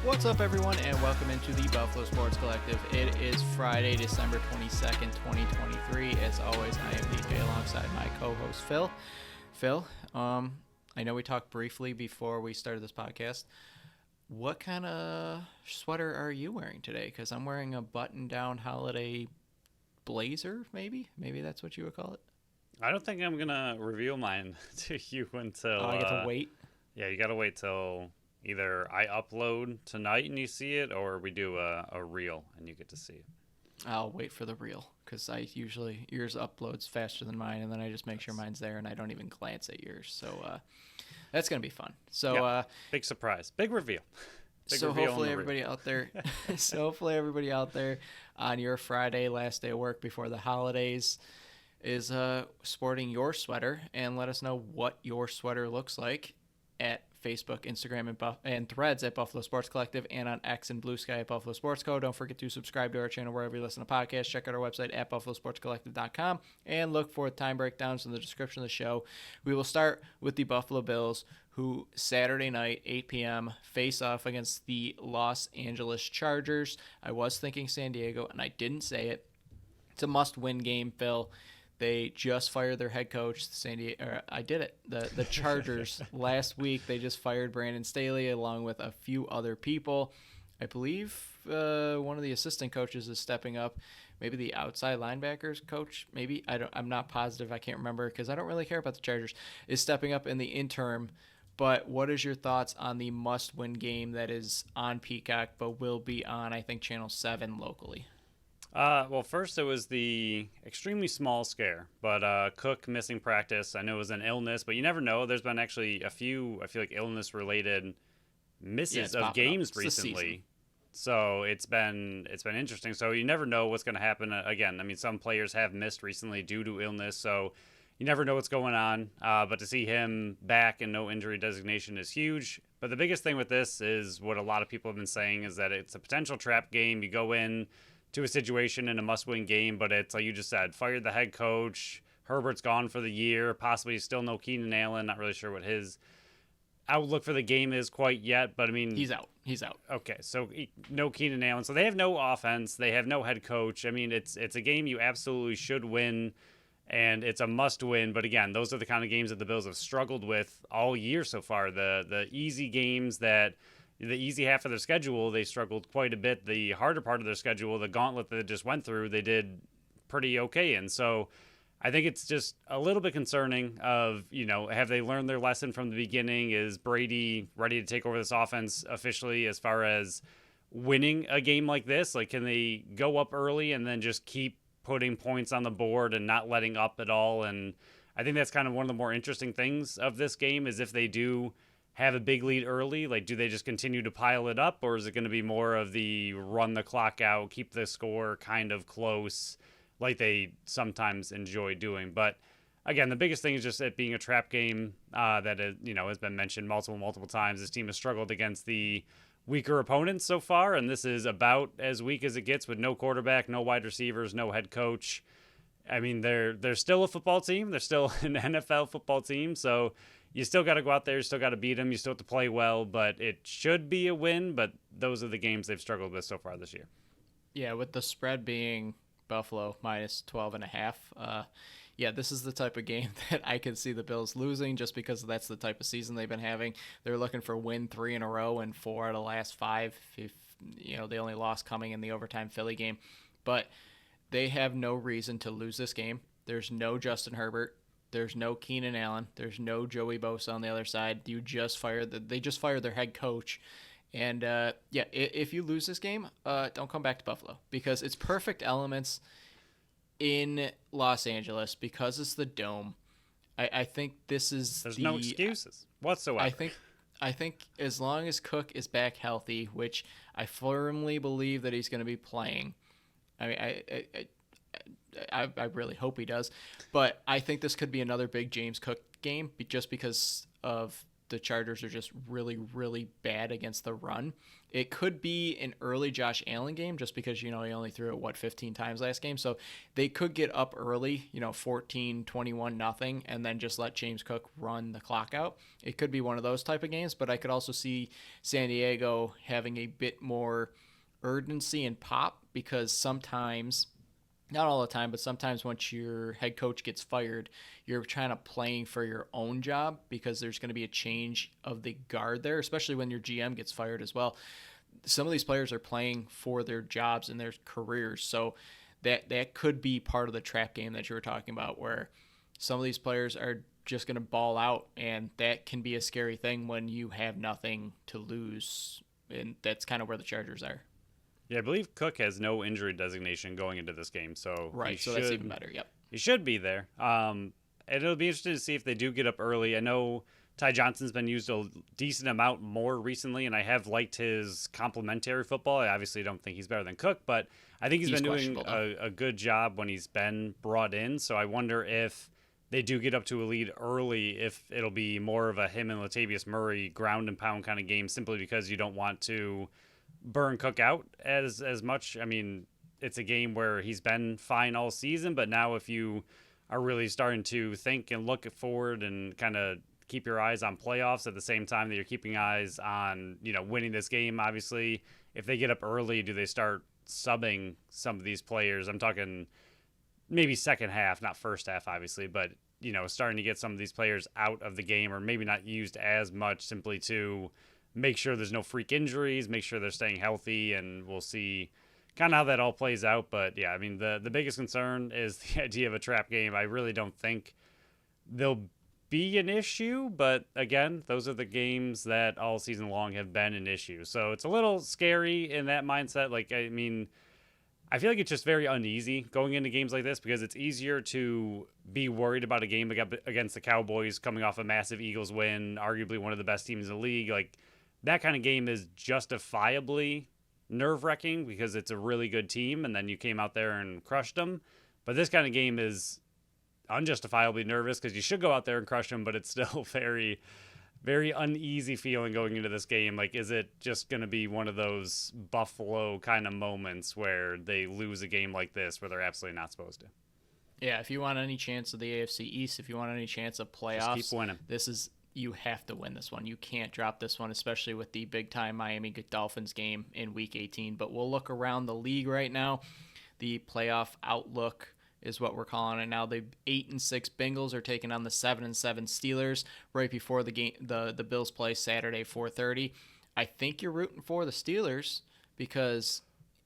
What's up, everyone, and welcome into the Buffalo Sports Collective. It is Friday, December 22nd, 2023. As always, I am DJ alongside my co-host, Phil. Phil, I know we talked briefly before we started this podcast. What kind of sweater are you wearing today? Because I'm wearing a button-down holiday blazer, maybe? Maybe that's what you would call it? I don't think I'm going to reveal mine to you until... I get to wait? Yeah, you got to wait till either I upload tonight and you see it, or we do a reel and you get to see it. I'll wait for the reel, because yours uploads faster than mine, and then I just make sure mine's there, and I don't even glance at yours. So that's going to be fun. So yeah, big surprise. Big reveal. Hopefully everybody out there on your Friday, last day of work before the holidays, is sporting your sweater, and let us know what your sweater looks like at Facebook, Instagram, and Threads at Buffalo Sports Collective, and on X and Blue Sky at Buffalo Sports Co. Don't forget to subscribe to our channel wherever you listen to podcasts. Check out our website at buffalosportscollective.com, and look for time breakdowns in the description of the show. We will start with the Buffalo Bills, who Saturday night, 8 p.m., face off against the Los Angeles Chargers. I was thinking San Diego, and I didn't say it. It's a must-win game, Phil. They just fired their head coach, the Chargers last week. They just fired Brandon Staley along with a few other people. I believe one of the assistant coaches is stepping up. Maybe the outside linebackers coach, maybe. I'm not positive. I can't remember because I don't really care about the Chargers, is stepping up in the interim. But what is your thoughts on the must-win game that is on Peacock but will be on, I think, Channel 7 locally? Well, first it was the extremely small scare, but Cook missing practice. I know it was an illness, but you never know. There's been actually a few, I feel like, illness-related misses of games recently. So it's been interesting. So you never know what's going to happen. Again, I mean, some players have missed recently due to illness, so you never know what's going on. But to see him back and no injury designation is huge. But the biggest thing with this is what a lot of people have been saying is that it's a potential trap game. You go in to a situation in a must-win game, but it's like you just said, fired the head coach. Herbert's gone for the year. Possibly still no Keenan Allen. Not really sure what his outlook for the game is quite yet, but I mean... He's out. Okay, so no Keenan Allen. So they have no offense. They have no head coach. I mean, it's a game you absolutely should win, and it's a must-win. But again, those are the kind of games that the Bills have struggled with all year so far. The easy games that... The easy half of their schedule, they struggled quite a bit. The harder part of their schedule, the gauntlet that they just went through, they did pretty okay in. So I think it's just a little bit concerning of, have they learned their lesson from the beginning? Is Brady ready to take over this offense officially as far as winning a game like this? Like, can they go up early and then just keep putting points on the board and not letting up at all? And I think that's kind of one of the more interesting things of this game is if they do have a big lead early, like do they just continue to pile it up, or is it going to be more of the run the clock out, keep the score kind of close like they sometimes enjoy doing? But again, the biggest thing is just it being a trap game that has been mentioned multiple times. This team has struggled against the weaker opponents so far, and this is about as weak as it gets with no quarterback, no wide receivers, no head coach. I mean, they're still a football team. They're still an NFL football team, so you still got to go out there. You still got to beat them. You still have to play well, but it should be a win. But those are the games they've struggled with so far this year. Yeah, with the spread being Buffalo minus 12.5. This is the type of game that I could see the Bills losing just because that's the type of season they've been having. They're looking for win 3 in a row and 4 out of the last 5. If they only lost coming in the overtime Philly game. But they have no reason to lose this game. There's no Justin Herbert. There's no Keenan Allen. There's no Joey Bosa on the other side. They just fired their head coach. And, if you lose this game, don't come back to Buffalo because it's perfect elements in Los Angeles because it's the Dome. I think this is There's no excuses whatsoever. I think as long as Cook is back healthy, which I firmly believe that he's going to be playing, I really hope he does. But I think this could be another big James Cook game just because of the Chargers are just really, really bad against the run. It could be an early Josh Allen game just because, he only threw it, 15 times last game. So they could get up early, 14, 21, nothing, and then just let James Cook run the clock out. It could be one of those type of games, but I could also see San Diego having a bit more urgency and pop because sometimes, not all the time, but sometimes once your head coach gets fired, you're trying to playing for your own job because there's going to be a change of the guard there, especially when your GM gets fired as well. Some of these players are playing for their jobs and their careers, so that could be part of the trap game that you were talking about, where some of these players are just going to ball out, and that can be a scary thing when you have nothing to lose, and that's kind of where the Chargers are. Yeah, I believe Cook has no injury designation going into this game, so right. So that's even better. Yep, he should be there. And it'll be interesting to see if they do get up early. I know Ty Johnson's been used a decent amount more recently, and I have liked his complementary football. I obviously don't think he's better than Cook, but I think he's been doing a good job when he's been brought in. So I wonder if they do get up to a lead early, if it'll be more of a him and Latavius Murray ground and pound kind of game, simply because you don't want to burn Cook out as much. I mean, it's a game where he's been fine all season, but now if you are really starting to think and look forward and kind of keep your eyes on playoffs at the same time that you're keeping eyes on, winning this game, obviously, if they get up early, do they start subbing some of these players? I'm talking maybe second half, not first half, obviously, but, starting to get some of these players out of the game, or maybe not used as much, simply to make sure there's no freak injuries, make sure they're staying healthy, and we'll see kind of how that all plays out. But yeah, I mean, the biggest concern is the idea of a trap game. I really don't think there'll be an issue, but again, those are the games that all season long have been an issue. So it's a little scary in that mindset. Like, I mean, I feel like it's just very uneasy going into games like this, because it's easier to be worried about a game against the Cowboys coming off a massive Eagles win, arguably one of the best teams in the league. Like, that kind of game is justifiably nerve-wracking because it's a really good team, and then you came out there and crushed them. But this kind of game is unjustifiably nervous because you should go out there and crush them, but it's still very, very uneasy feeling going into this game. Like, is it just going to be one of those Buffalo kind of moments where they lose a game like this where they're absolutely not supposed to? Yeah, if you want any chance of the AFC East, if you want any chance of playoffs, just keep winning. You have to win this one. You can't drop this one, especially with the big-time Miami Dolphins game in Week 18. But we'll look around the league right now. The playoff outlook is what we're calling it now. The 8-6 Bengals are taking on the 7-7 Steelers right before the game. The Bills play Saturday 4:30. I think you're rooting for the Steelers because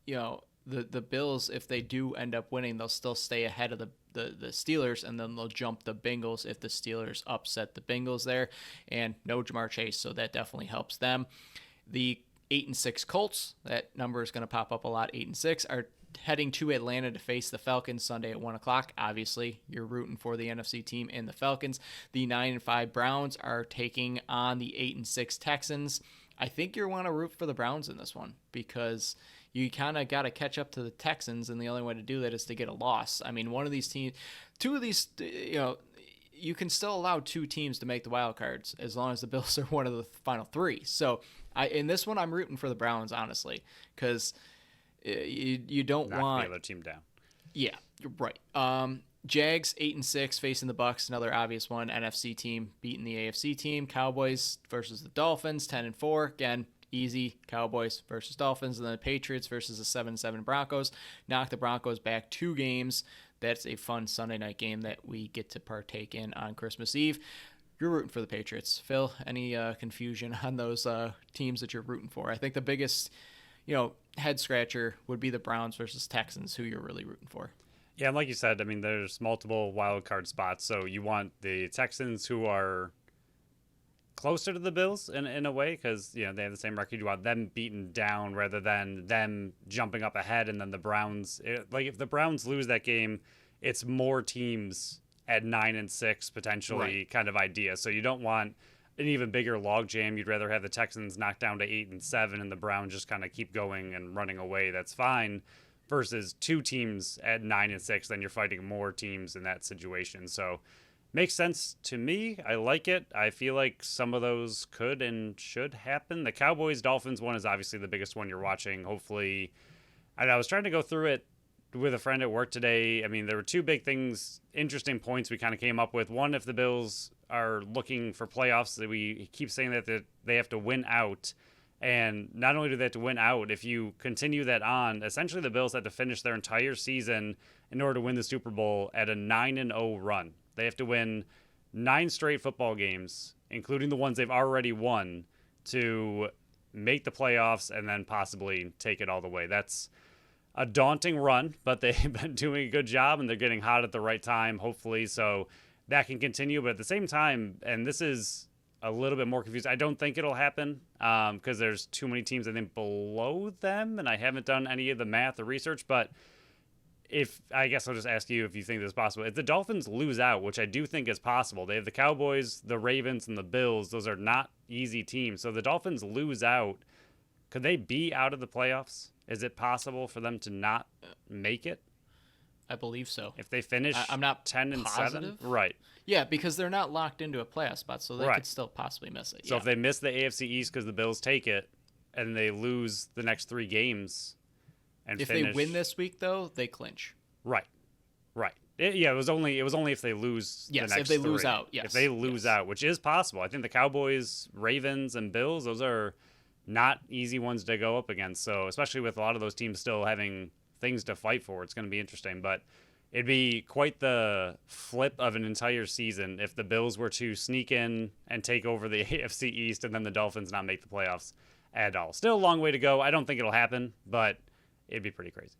the Bills, if they do end up winning, they'll still stay ahead of the Steelers, and then they'll jump the Bengals if the Steelers upset the Bengals there. And no Jamar Chase, so that definitely helps them. The 8-6 Colts, that number is going to pop up a lot. 8-6 are heading to Atlanta to face the Falcons Sunday at 1 o'clock. Obviously, you're rooting for the NFC team and the Falcons. The 9-5 Browns are taking on the 8-6 Texans. I think you want to root for the Browns in this one because you kind of got to catch up to the Texans, and the only way to do that is to get a loss. I mean, one of these teams, two of these, you can still allow two teams to make the wild cards as long as the Bills are one of the final three. So in this one, I'm rooting for the Browns, honestly, because you don't want the other team down. Yeah, you're right. Jags 8-6 facing the Bucks, another obvious one. NFC team beating the AFC team. Cowboys versus the Dolphins 10-4. Again, easy. Cowboys versus Dolphins, and then the Patriots versus the 7-7 Broncos. Knock the Broncos back 2 games. That's a fun Sunday night game that we get to partake in on Christmas Eve. You're rooting for the Patriots. Phil, any confusion on those teams that you're rooting for? I think the biggest, head scratcher would be the Browns versus Texans, who you're really rooting for. Yeah, and like you said, I mean, there's multiple wild card spots. So you want the Texans, who are closer to the Bills in a way, because they have the same record. You want them beaten down rather than them jumping up ahead, and then the Browns. If the Browns lose that game, it's more teams at 9-6 potentially, right, kind of idea. So you don't want an even bigger logjam. You'd rather have the Texans knocked down to 8-7 and the Browns just kind of keep going and running away. That's fine. Versus 2 teams at 9-6, then you're fighting more teams in that situation. So Makes sense to me. I like it. I feel like some of those could and should happen. The Cowboys-Dolphins one is obviously the biggest one you're watching. Hopefully, I was trying to go through it with a friend at work today. I mean, there were two big things, interesting points we kind of came up with. One, if the Bills are looking for playoffs, that we keep saying that they have to win out. And not only do they have to win out, if you continue that on, essentially the Bills had to finish their entire season in order to win the Super Bowl at a 9-0 run. They have to win 9 straight football games, including the ones they've already won, to make the playoffs and then possibly take it all the way. That's a daunting run, but they've been doing a good job and they're getting hot at the right time, hopefully. So that can continue. But at the same time, and this is a little bit more confused, I don't think it'll happen because there's too many teams, I think, below them. And I haven't done any of the math or research, but I guess I'll just ask you if you think this is possible. If the Dolphins lose out, which I do think is possible, they have the Cowboys, the Ravens, and the Bills. Those are not easy teams. So the Dolphins lose out. Could they be out of the playoffs? Is it possible for them to not make it? I believe so. If they finish I'm not 10 and positive. 7? Right. Yeah, because they're not locked into a playoff spot, so they could still possibly miss it. So if they miss the AFC East because the Bills take it and they lose the next 3 games and if finish... they win this week, though, they clinch. Right. It was only if they lose the next 3. If they lose out, yes. If they lose out, which is possible. I think the Cowboys, Ravens, and Bills, those are not easy ones to go up against. So especially with a lot of those teams still having things to fight for, it's going to be interesting. But it'd be quite the flip of an entire season if the Bills were to sneak in and take over the AFC East and then the Dolphins not make the playoffs at all. Still a long way to go. I don't think it'll happen, but it'd be pretty crazy.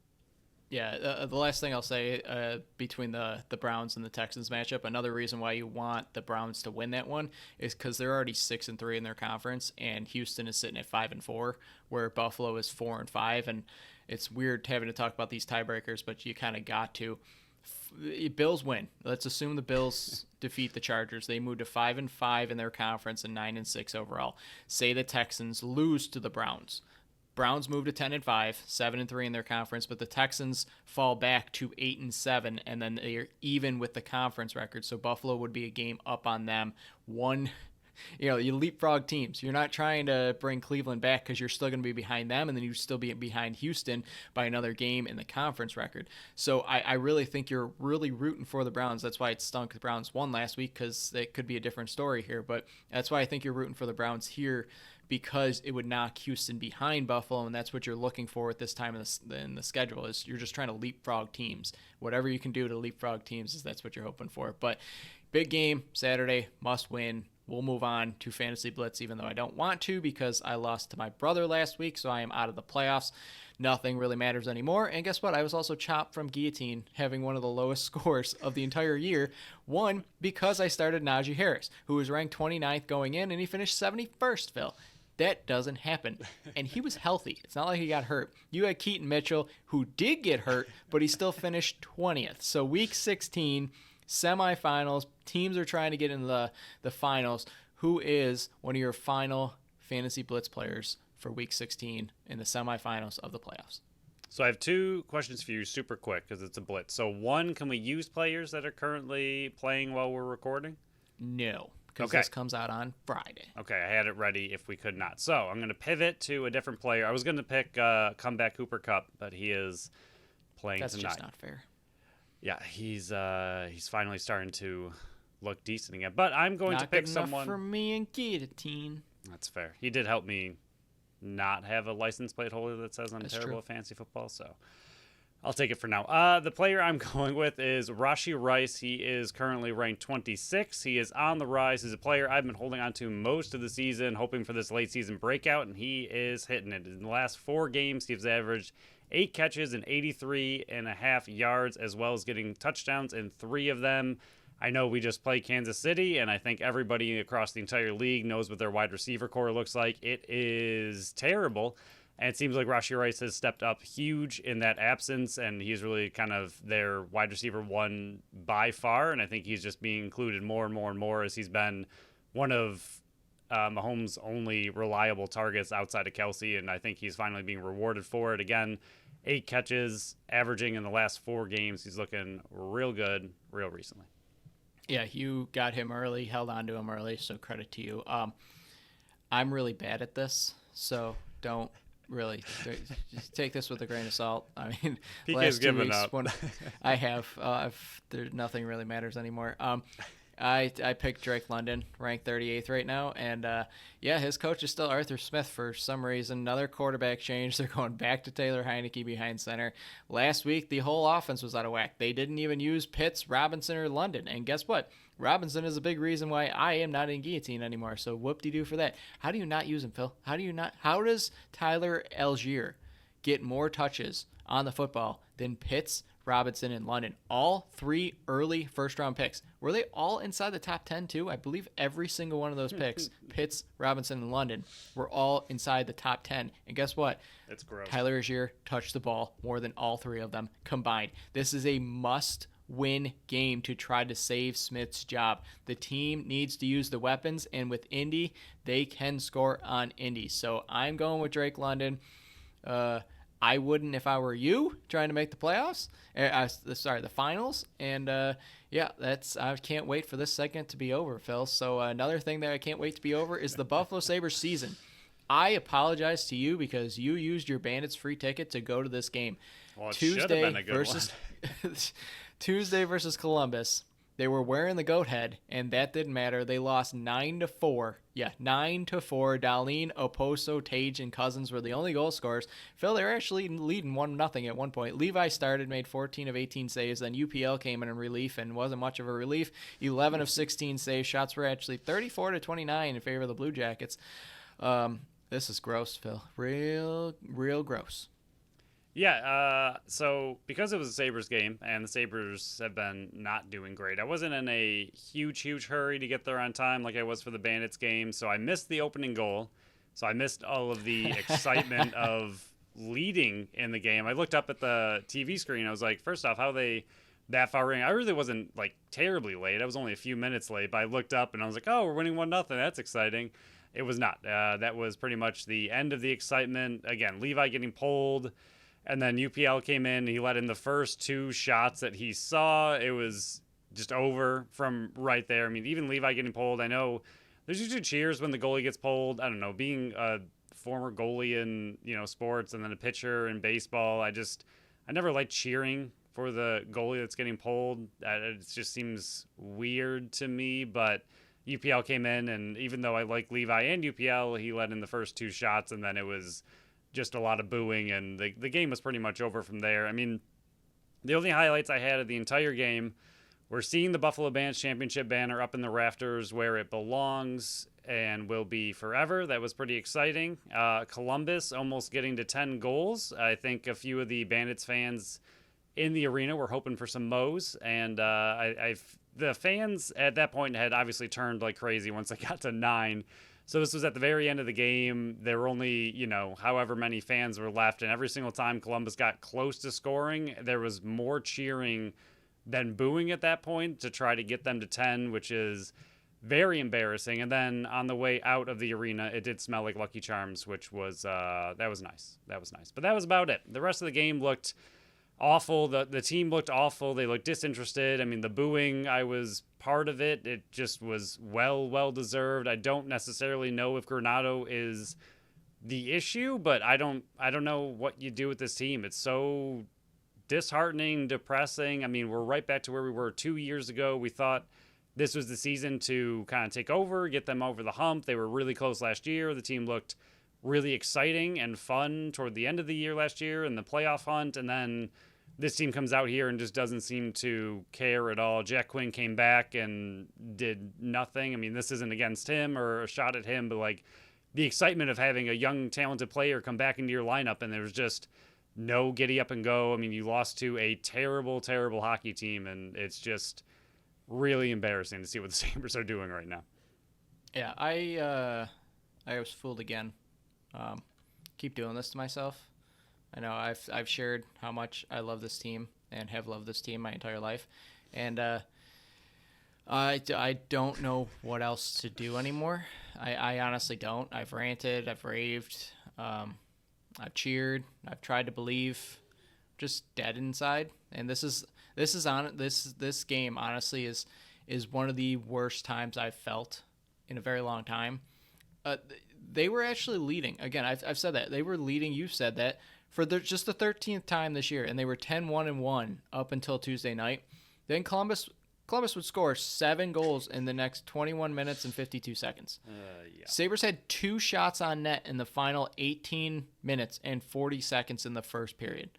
Yeah, the last thing I'll say between the Browns and the Texans matchup, another reason why you want the Browns to win that one is because they're already 6-3 in their conference, and Houston is sitting at 5-4, where Buffalo is 4-5, and it's weird having to talk about these tiebreakers, but you kind of got to. Bills win. Let's assume the Bills defeat the Chargers. They move to 5-5 in their conference and 9-6 overall. Say the Texans lose to the Browns. Browns move to 10-5, 7-3 in their conference, but the Texans fall back to 8-7, and then they're even with the conference record. So Buffalo would be a game up on them. You leapfrog teams. You're not trying to bring Cleveland back because you're still going to be behind them, and then you still be behind Houston by another game in the conference record. So I really think you're really rooting for the Browns. That's why it stunk the Browns won last week, because it could be a different story here. But that's why I think you're rooting for the Browns here, because it would knock Houston behind Buffalo, and that's what you're looking for at this time in the schedule. Is you're just trying to leapfrog teams. Whatever you can do to leapfrog teams, that's what you're hoping for. But big game Saturday, must win. We'll move on to Fantasy Blitz, even though I don't want to, because I lost to my brother last week, so I am out of the playoffs. Nothing really matters anymore. And guess what? I was also chopped from guillotine, having one of the lowest scores of the entire year. One, because I started Najee Harris, who was ranked 29th going in, and he finished 71st, Phil. That doesn't happen. And he was healthy. It's not like he got hurt. You had Keaton Mitchell, who did get hurt, but he still finished 20th. So week 16, semifinals, teams are trying to get into the finals. Who is one of your final Fantasy Blitz players for week 16 in the semifinals of the playoffs? So I have 2 questions for you super quick because it's a blitz. So one, can we use players that are currently playing while we're recording? No. Because this comes out on Friday. Okay, I had it ready if we could not. So I'm going to pivot to a different player. I was going to pick comeback Cooper Kupp, but he is playing tonight. That's just not fair. Yeah, he's finally starting to look decent again. But I'm going to pick someone. Not good enough for me and guillotine. That's fair. He did help me not have a license plate holder that says I'm terrible at fantasy football, so I'll take it for now. The player I'm going with is Rashee Rice. He is currently ranked 26. He is on the rise. He's a player I've been holding on to most of the season, hoping for this late season breakout, and he is hitting it. In the last 4 games, he's averaged 8 catches and 83.5 yards, as well as getting touchdowns in 3 of them. I know we just played Kansas City, and I think everybody across the entire league knows what their wide receiver core looks like. It is terrible. And it seems like Rashee Rice has stepped up huge in that absence, and he's really kind of their wide receiver 1 by far. And I think he's just being included more and more and more as he's been one of Mahomes' only reliable targets outside of Kelsey. And I think he's finally being rewarded for it. Again, 8 catches, averaging in the last 4 games. He's looking real good real recently. Yeah, you got him early, held on to him early, so credit to you. I'm really bad at this, so don't really just take this with a grain of salt. I mean, PK's last two given weeks up. when I have, nothing really matters anymore. I picked Drake London, ranked 38th right now, and yeah, his coach is still Arthur Smith for some reason. Another quarterback change. They're going back to Taylor Heineke behind center. Last week, the whole offense was out of whack. They didn't even use Pitts, Robinson, or London, and guess what? Robinson is a big reason why I am not in guillotine anymore. So whoop-de-doo for that. How do you not use him, Phil? How do you not? How does Tyler Algier get more touches on the football than Pitts, Robinson, and London? All three early first-round picks. Were they all inside the top 10 too? I believe every single one of those picks, Pitts, Robinson, and London, were all inside the top 10. And guess what? It's gross. Tyler Algier touched the ball more than all three of them combined. This is a must-win game to try to save Smith's job. The team needs to use the weapons, and with Indy, they can score on Indy. So I'm going with Drake London. I wouldn't if I were you trying to make the playoffs. The finals. And yeah, I can't wait for this segment to be over, Phil. So another thing that I can't wait to be over is the Buffalo Sabres season. I apologize to you because you used your Bandits free ticket to go to this game. Well, it should have been a good one. Tuesday versus Columbus. They were wearing the goat head, and that didn't matter. They lost 9-4. Yeah, 9-4. Darlene, Oposo, Tage, and Cousins were the only goal scorers. Phil, they were actually leading 1-0 at one point. Levi started, made 14 of 18 saves. Then UPL came in relief and wasn't much of a relief. 11 of 16 saves. Shots were actually 34-29 in favor of the Blue Jackets. This is gross, Phil. Real gross. Yeah, so because it was a Sabres game, and the Sabres have been not doing great, I wasn't in a huge hurry to get there on time like I was for the Bandits game, so I missed the opening goal. So I missed all of the excitement of leading in the game. I looked up at the TV screen. I was like, first off, how are they that far in? I really wasn't, like, terribly late. I was only a few minutes late, but I looked up and I was like, oh, we're winning 1-0. That's exciting. It was not. That was pretty much the end of the excitement. Again, Levi getting pulled. And then UPL came in. He let in the first two shots that he saw. It was just over from right there. I mean, even Levi getting pulled. I know there's usually cheers when the goalie gets pulled. I don't know. Being a former goalie in sports and then a pitcher in baseball, I never liked cheering for the goalie that's getting pulled. It just seems weird to me. But UPL came in, and even though I like Levi and UPL, he let in the first two shots, and then it was just a lot of booing, and the game was pretty much over from there. I mean, the only highlights I had of the entire game were seeing the Buffalo Bandits championship banner up in the rafters where it belongs and will be forever. That was pretty exciting. Columbus almost getting to 10 goals. I think a few of the Bandits fans in the arena were hoping for some Moes, and the fans at that point had obviously turned like crazy once they got to 9. So this was at the very end of the game. There were only, however many fans were left. And every single time Columbus got close to scoring, there was more cheering than booing at that point to try to get them to 10, which is very embarrassing. And then on the way out of the arena, it did smell like Lucky Charms, which was, that was nice. That was nice. But that was about it. The rest of the game looked awful. The team looked awful. They looked disinterested. I mean, the booing, I was part of it. It just was well deserved. I don't necessarily know if Granato is the issue, but I don't know what you do with this team. It's so disheartening, depressing. I mean, we're right back to where we were 2 years ago. We thought this was the season to kind of take over, get them over the hump. They were really close last year. The team looked really exciting and fun toward the end of the year last year in the playoff hunt, and then this team comes out here and just doesn't seem to care at all. Jack Quinn came back and did nothing. I mean, this isn't against him or a shot at him, but like the excitement of having a young, talented player come back into your lineup, and there was just no giddy up and go. I mean, you lost to a terrible hockey team, and it's just really embarrassing to see what the Sabres are doing right now. Yeah, I was fooled again. Keep doing this to myself. I know I've shared how much I love this team and have loved this team my entire life, and I don't know what else to do anymore. I honestly don't. I've ranted, I've raved, I've cheered, I've tried to believe, just dead inside. And this game honestly is is one of the worst times I've felt in a very long time. They were actually leading. Again, I've said that. They were leading, you've said that, for just the 13th time this year, and they were 10-1-1 up until Tuesday night. Then Columbus would score 7 goals in the next 21 minutes and 52 seconds. Yeah. Sabres had 2 shots on net in the final 18 minutes and 40 seconds in the first period.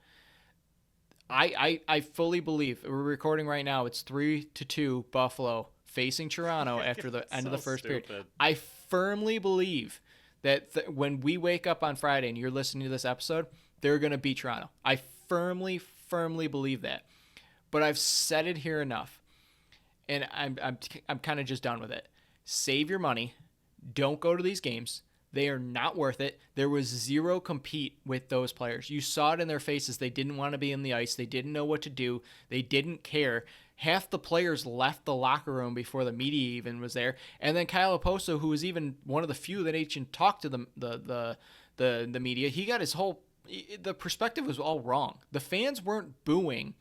I fully believe, we're recording right now, it's 3-2 Buffalo facing Toronto after the end of the first period. I firmly believe that when we wake up on Friday and you're listening to this episode, they're going to beat Toronto. I firmly believe that. But I've said it here enough, and I'm kind of just done with it. Save your money. Don't go to these games. They are not worth it. There was zero compete with those players. You saw it in their faces. They didn't want to be in the ice. They didn't know what to do. They didn't care. Half the players left the locker room before the media even was there. And then Kyle Oposo, who was even one of the few that even talked to the media, he got the perspective was all wrong. The fans weren't booing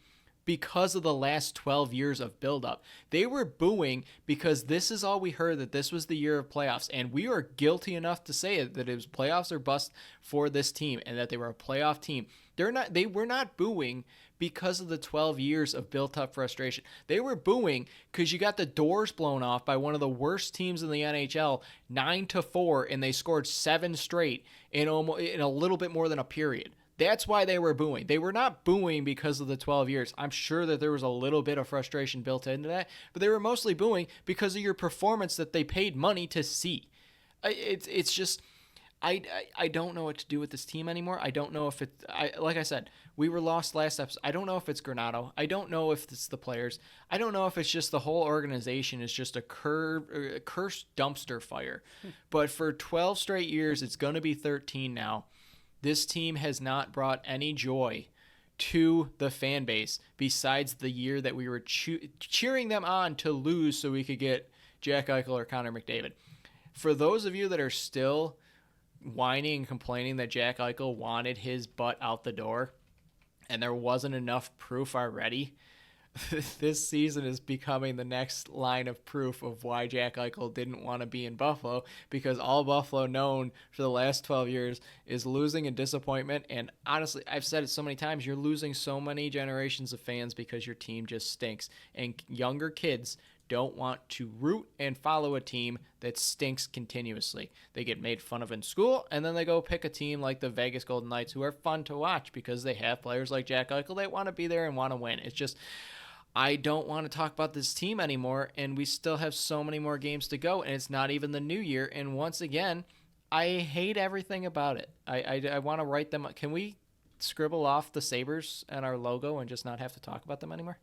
because of the last 12 years of buildup. They were booing because this is all we heard, that this was the year of playoffs. And we are guilty enough to say it, that it was playoffs or bust for this team and that they were a playoff team. They were not booing because of the 12 years of built-up frustration. They were booing because you got the doors blown off by one of the worst teams in the NHL, 9-4, and they scored 7 straight in a little bit more than a period. That's why they were booing. They were not booing because of the 12 years. I'm sure that there was a little bit of frustration built into that, but they were mostly booing because of your performance that they paid money to see. It's just, I don't know what to do with this team anymore. I don't know if like I said, we were lost last episode. I don't know if it's Granato. I don't know if it's the players. I don't know if it's just the whole organization is just a cursed dumpster fire. But for 12 straight years, it's going to be 13 now. This team has not brought any joy to the fan base besides the year that we were cheering them on to lose so we could get Jack Eichel or Connor McDavid. For those of you that are still whining and complaining that Jack Eichel wanted his butt out the door and there wasn't enough proof already, this season is becoming the next line of proof of why Jack Eichel didn't want to be in Buffalo, because all Buffalo known for the last 12 years is losing and disappointment. And honestly, I've said it so many times, you're losing so many generations of fans because your team just stinks. And younger kids don't want to root and follow a team that stinks continuously. They get made fun of in school, and then they go pick a team like the Vegas Golden Knights, who are fun to watch because they have players like Jack Eichel. They want to be there and want to win. It's just, I don't want to talk about this team anymore, and we still have so many more games to go, and it's not even the new year. And once again, I hate everything about it. I want to write them. Can we scribble off the Sabres and our logo and just not have to talk about them anymore?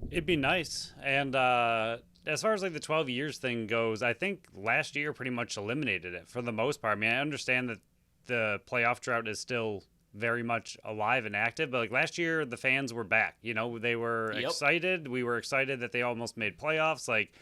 It'd be nice. And as far as like the 12 years thing goes, I think last year pretty much eliminated it for the most part. I mean, I understand that the playoff drought is still very much alive and active, but like last year the fans were back. You know, they were excited. We were excited that they almost made playoffs. Like,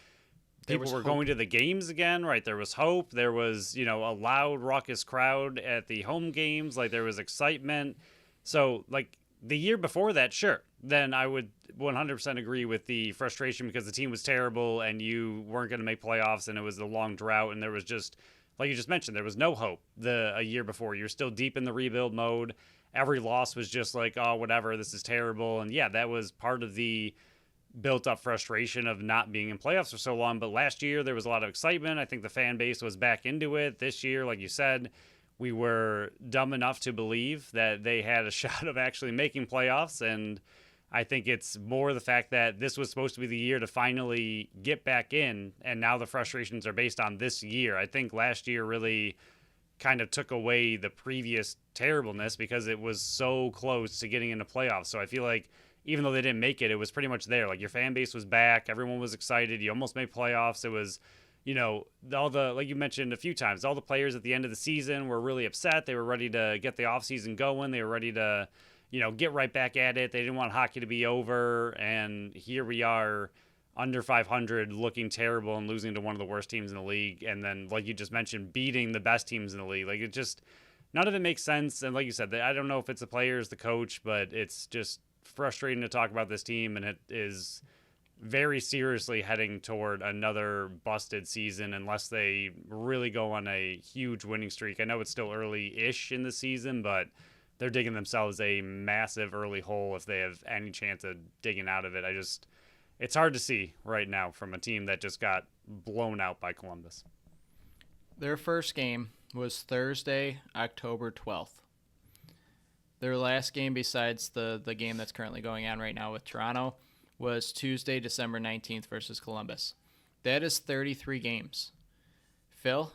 people were going to the games again, right? There was hope. There was, you know, a loud raucous crowd at the home games. Like, there was excitement. So like the year before that, sure, then I would 100% agree with the frustration because the team was terrible and you weren't going to make playoffs and it was a long drought and there was just, like you just mentioned, there was no hope a year before. You're still deep in the rebuild mode. Every loss was just like, oh, whatever, this is terrible. And yeah, that was part of the built-up frustration of not being in playoffs for so long. But last year, there was a lot of excitement. I think the fan base was back into it. This year, like you said, we were dumb enough to believe that they had a shot of actually making playoffs. And I think it's more the fact that this was supposed to be the year to finally get back in, and now the frustrations are based on this year. I think last year really kind of took away the previous terribleness because it was so close to getting into playoffs. So I feel like even though they didn't make it, it was pretty much there. Like, your fan base was back. Everyone was excited. You almost made playoffs. It was, you know, all the, like you mentioned a few times, all the players at the end of the season were really upset. They were ready to get the offseason going. They were ready to, you know, get right back at it. They didn't want hockey to be over. And here we are, under 500, looking terrible and losing to one of the worst teams in the league. And then, like you just mentioned, beating the best teams in the league. Like, it just, none of it makes sense. And like you said, I don't know if it's the players, the coach, but it's just frustrating to talk about this team. And it is very seriously heading toward another busted season unless they really go on a huge winning streak. I know it's still early-ish in the season, but they're digging themselves a massive early hole if they have any chance of digging out of it. It's hard to see right now from a team that just got blown out by Columbus. Their first game was Thursday, October 12th. Their last game besides the game that's currently going on right now with Toronto was Tuesday, December 19th versus Columbus. That is 33 games. Phil,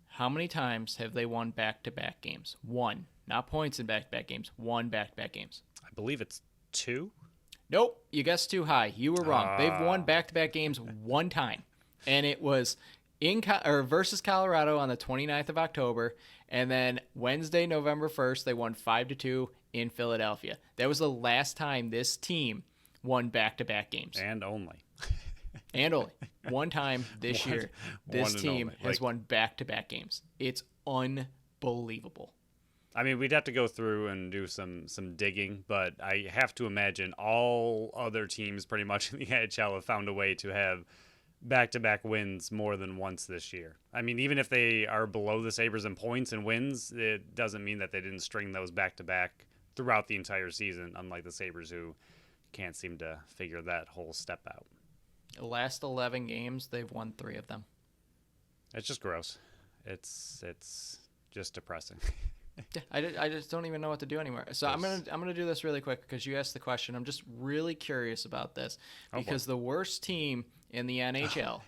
how many times have they won back-to-back games? One. Not points in back-to-back games. One back-to-back games. I believe it's 2. Nope. You guessed too high. You were wrong. They've won back-to-back games one time. And it was versus Colorado on the 29th of October. And then Wednesday, November 1st, they won 5-2 in Philadelphia. That was the last time this team won back-to-back games. And only. And only. One time this year, this team has won back-to-back games. It's unbelievable. I mean, we'd have to go through and do some digging, but I have to imagine all other teams pretty much in the NHL have found a way to have back-to-back wins more than once this year. I mean, even if they are below the Sabres in points and wins, it doesn't mean that they didn't string those back-to-back throughout the entire season, unlike the Sabres who can't seem to figure that whole step out. The last 11 games, they've won 3 of them. It's just gross. It's just depressing. I just don't even know what to do anymore. So I'm gonna do this really quick because you asked the question. I'm just really curious about this because the worst team in the NHL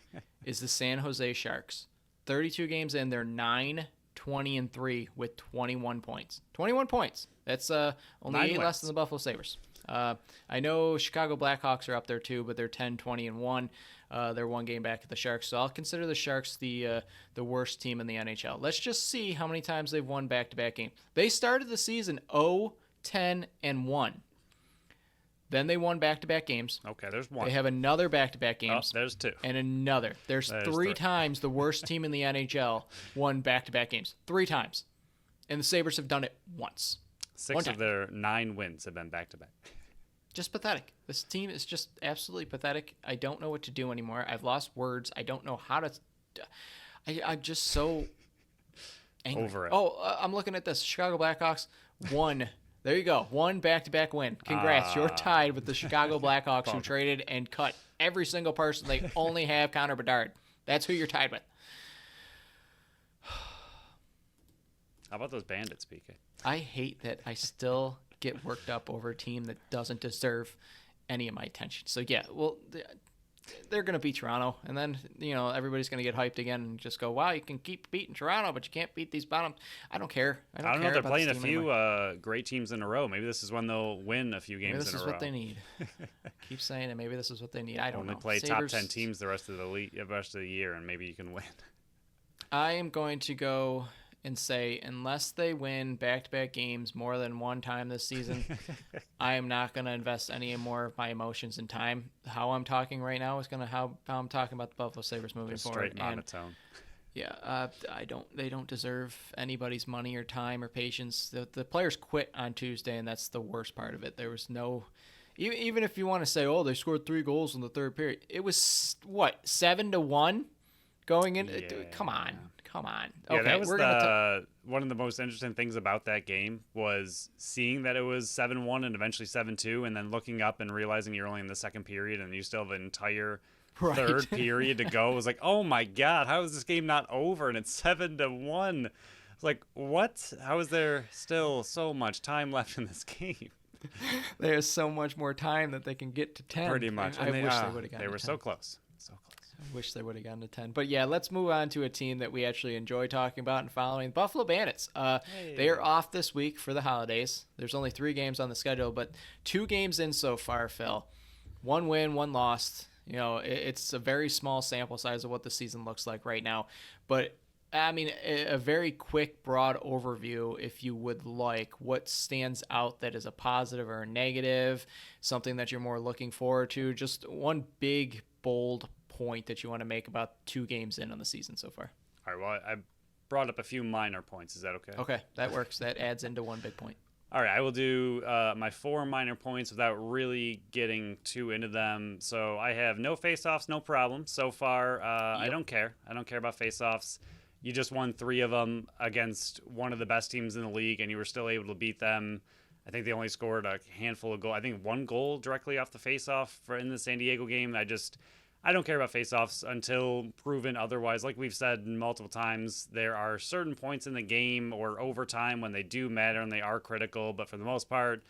is the San Jose Sharks. 32 games in, they're 9-20-3 with 21 points. 21 points. That's only 8 less than the Buffalo Sabres. I know Chicago Blackhawks are up there too, but they're 10-20-1. They're 1 game back at the Sharks. So I'll consider the Sharks the worst team in the NHL. Let's just see how many times they've won back-to-back games. They started the season 0-10-1. Then they won back-to-back games. Okay, there's 1. They have another back-to-back games. Oh, there's 2. And another. There's 3 times the worst team in the NHL won back-to-back games. 3 times. And the Sabres have done it once. 6 of their 9 wins have been back-to-back. Just pathetic. This team is just absolutely pathetic. I don't know what to do anymore. I've lost words. I don't know how to. I'm just so angry. Over it. Oh, I'm looking at this. Chicago Blackhawks won. There you go. 1 back-to-back win. Congrats. You're tied with the Chicago Blackhawks who traded and cut every single person. They only have Connor Bedard. That's who you're tied with. How about those Bandits, PK? I hate that I still get worked up over a team that doesn't deserve any of my attention. So, yeah, well, they're going to beat Toronto, and then, everybody's going to get hyped again and just go, wow, you can keep beating Toronto, but you can't beat these bottom. I don't care. I don't know. They're playing a few great teams in a row. Maybe this is when they'll win a few games in a row. Maybe this is what they need. Keep saying it. Maybe this is what they need. I don't know. Only play Sabres, top 10 teams the rest of the year, and maybe you can win. I am going to go and say, unless they win back-to-back games more than 1 time this season, I am not going to invest any more of my emotions and time. How I'm talking right now is going to how I'm talking about the Buffalo Sabres moving forward. Straight monotone. Yeah, they don't deserve anybody's money or time or patience. The players quit on Tuesday, and that's the worst part of it. There was no, even if you want to say, oh, they scored 3 goals in the third period. It was what, 7-1 going in. Yeah. Come on. Okay, that was one of the most interesting things about that game was seeing that it was 7-1 and eventually 7-2, and then looking up and realizing you're only in the second period and you still have an entire third period to go. It was like, oh my God, how is this game not over? And it's 7-1. It's like, what? How is there still so much time left in this game? There's so much more time that they can get to 10. Pretty much. I wish they would have gotten to 10. They were so close. I wish they would have gotten to 10. But, yeah, let's move on to a team that we actually enjoy talking about and following, Buffalo Bandits. They are off this week for the holidays. There's only 3 games on the schedule, but 2 games in so far, Phil. 1 win, 1 lost. It's a very small sample size of what the season looks like right now. But, I mean, a very quick, broad overview, if you would like, what stands out that is a positive or a negative, something that you're more looking forward to, just one big, bold point that you want to make about 2 games in on the season so far. All right, well, I brought up a few minor points. Is that okay? Okay, that works. That adds into one big point. All right, I will do my 4 minor points without really getting too into them. So I have no face-offs, no problem so far. I Yep. don't care. I don't care about face-offs. You just won 3 of them against one of the best teams in the league, and you were still able to beat them. I think they only scored a handful of goals. I think 1 goal directly off the face-off for in the San Diego game. I don't care about faceoffs until proven otherwise. Like we've said multiple times, there are certain points in the game or overtime when they do matter and they are critical, but for the most part,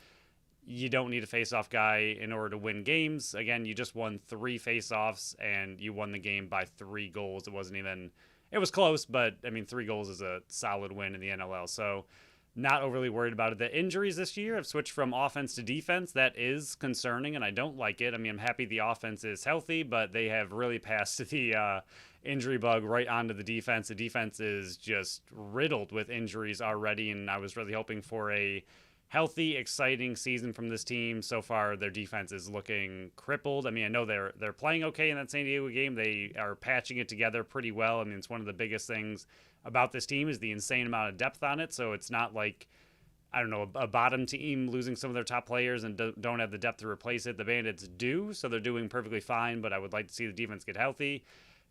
you don't need a faceoff guy in order to win games. Again, you just won 3 faceoffs and you won the game by 3 goals. It was close, but I mean, 3 goals is a solid win in the NLL. So not overly worried about it. The injuries this year have switched from offense to defense. That is concerning, and I don't like it. I mean, I'm happy the offense is healthy, but they have really passed the injury bug right onto the defense. The defense is just riddled with injuries already, and I was really hoping for a healthy, exciting season from this team. So far, their defense is looking crippled. I mean, I know they're playing okay in that San Diego game. They are patching it together pretty well. I mean, it's one of the biggest things about this team is the insane amount of depth on it. So it's not like, I don't know, a bottom team losing some of their top players and don't have the depth to replace it. The Bandits do, so they're doing perfectly fine, but I would like to see the defense get healthy.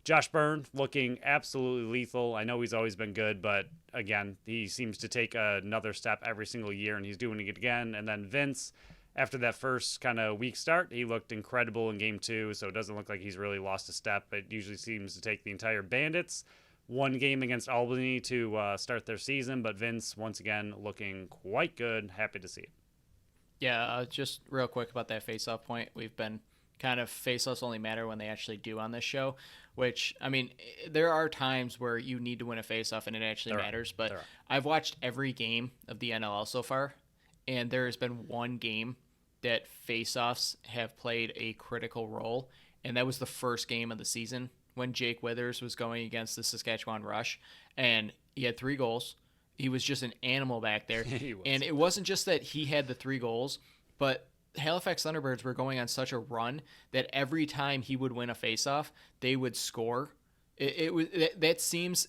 Josh Byrne looking absolutely lethal. I know he's always been good, but again, he seems to take another step every single year, and he's doing it again. And then Vince, after that first kind of weak start, he looked incredible in game 2, so it doesn't look like he's really lost a step. It usually seems to take the entire Bandits 1 game against Albany to start their season, but Vince, once again, looking quite good. Happy to see it. Yeah, just real quick about that face-off point. We've been kind of face-offs only matter when they actually do on this show, which, I mean, there are times where you need to win a face-off and it actually matters, but I've watched every game of the NLL so far, and there has been one game that face-offs have played a critical role, and that was the first game of the season when Jake Withers was going against the Saskatchewan Rush, and he had 3 goals. He was just an animal back there. And it wasn't just that he had the 3 goals, but Halifax Thunderbirds were going on such a run that every time he would win a faceoff, they would score. That seems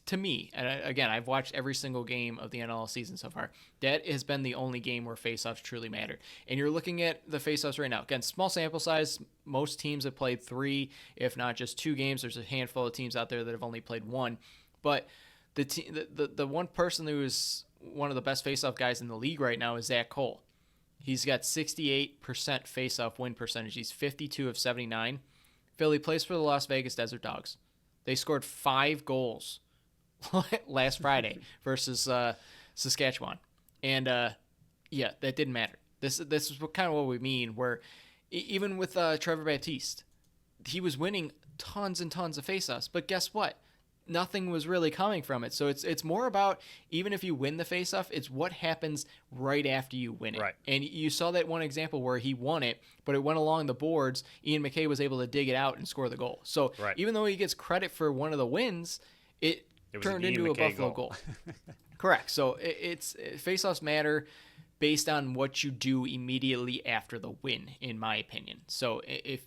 to me, and again, I've watched every single game of the NLL season so far. That has been the only game where faceoffs truly mattered. And you're looking at the faceoffs right now. Again, small sample size. Most teams have played 3, if not just 2 games. There's a handful of teams out there that have only played 1. But the one person who is one of the best faceoff guys in the league right now is Zach Cole. He's got 68% faceoff win percentage. He's 52 of 79. Philly plays for the Las Vegas Desert Dogs. They scored 5 goals last Friday versus Saskatchewan. And, yeah, that didn't matter. This is kind of what we mean, where even with Trevor Baptiste, he was winning tons and tons of faceoffs. But guess what? Nothing was really coming from it. So it's more about, even if you win the faceoff, it's what happens right after you win it. Right. And you saw that one example where he won it, but it went along the boards. Ian McKay was able to dig it out and score the goal. So even though he gets credit for one of the wins, it turned into a Buffalo goal. Correct. So it's faceoffs matter based on what you do immediately after the win, in my opinion. So if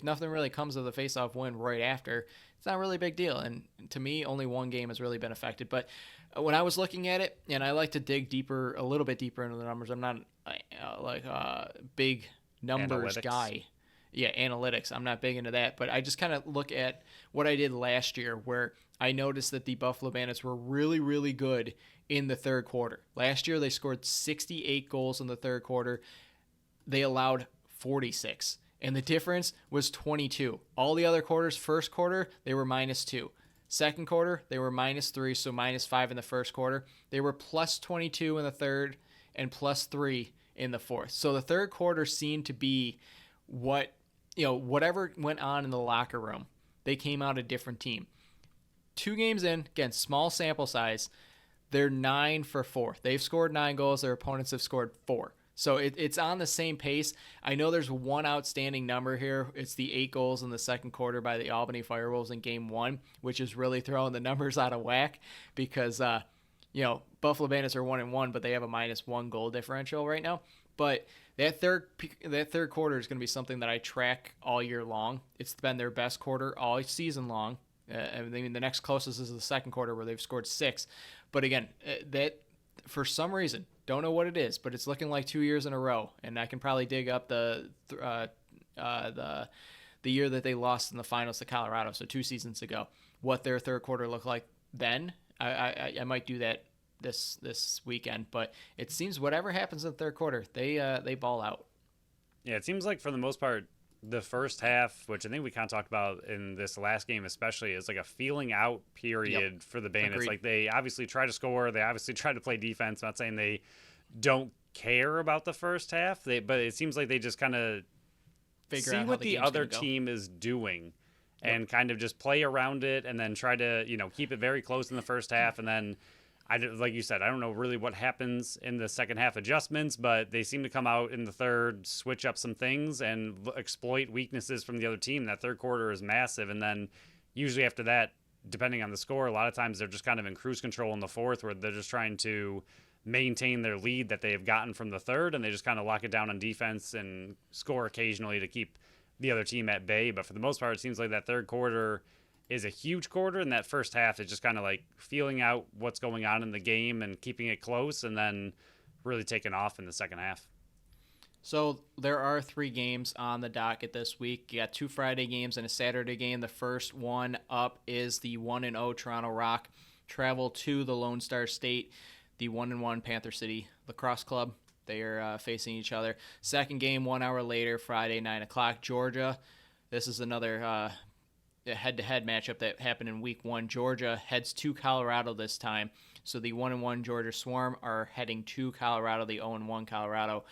nothing really comes of the faceoff win right after, it's not really a big deal. And to me, only one game has really been affected. But when I was looking at it, and I like to dig a little bit deeper into the numbers. I'm not like a big numbers guy. Yeah, analytics. I'm not big into that. But I just kind of look at what I did last year, where I noticed that the Buffalo Bandits were really, really good in the third quarter. Last year, they scored 68 goals in the third quarter. They allowed 46. And the difference was 22. All the other quarters, first quarter, they were -2. Second quarter, they were -3, so -5 in the first quarter. They were +22 in the third and +3 in the fourth. So the third quarter seemed to be whatever went on in the locker room, they came out a different team. 2 games in, again, small sample size, they're 9 for 4. They've scored 9 goals. Their opponents have scored 4. So it's on the same pace. I know there's one outstanding number here. It's the 8 goals in the second quarter by the Albany Firewolves in Game 1, which is really throwing the numbers out of whack because, Buffalo Bandits are 1-1, but they have a -1 goal differential right now. But that third quarter is going to be something that I track all year long. It's been their best quarter all season long. I mean, the next closest is the second quarter where they've scored 6. But again, that for some reason, don't know what it is, but it's looking like 2 years in a row, and I can probably dig up the year that they lost in the finals to Colorado, so 2 seasons ago, what their third quarter looked like then. I might do that this weekend, but it seems whatever happens in the third quarter, they ball out. Yeah, it seems like for the most part, the first half, which I think we kind of talked about in this last game especially, is like a feeling out period for the Bandits. Agreed. Like they obviously try to score, they obviously try to play defense. I'm not saying they don't care about the first half, but it seems like they just kind of Figure see out how what the the game's other gonna go. team is doing and kind of just play around it and then try to, keep it very close in the first half. And then, like you said, I don't know really what happens in the second half adjustments, but they seem to come out in the third, switch up some things, and exploit weaknesses from the other team. That third quarter is massive. And then usually after that, depending on the score, a lot of times they're just kind of in cruise control in the fourth where they're just trying to maintain their lead that they have gotten from the third, and they just kind of lock it down on defense and score occasionally to keep the other team at bay. But for the most part, it seems like that third quarter is a huge quarter, and that first half is just kind of like feeling out what's going on in the game and keeping it close, and then really taking off in the second half. So there are 3 games on the docket this week. You got 2 Friday games and a Saturday game. The first one up is the 1-0 Toronto Rock travel to the Lone Star State, the 1-1 Panther City Lacrosse Club. They are facing each other. Second game, 1 hour later, Friday, 9 o'clock, Georgia. This is another head-to-head matchup that happened in week 1. Georgia heads to Colorado this time. So the 1-1 Georgia Swarm are heading to Colorado, the 0-1 Colorado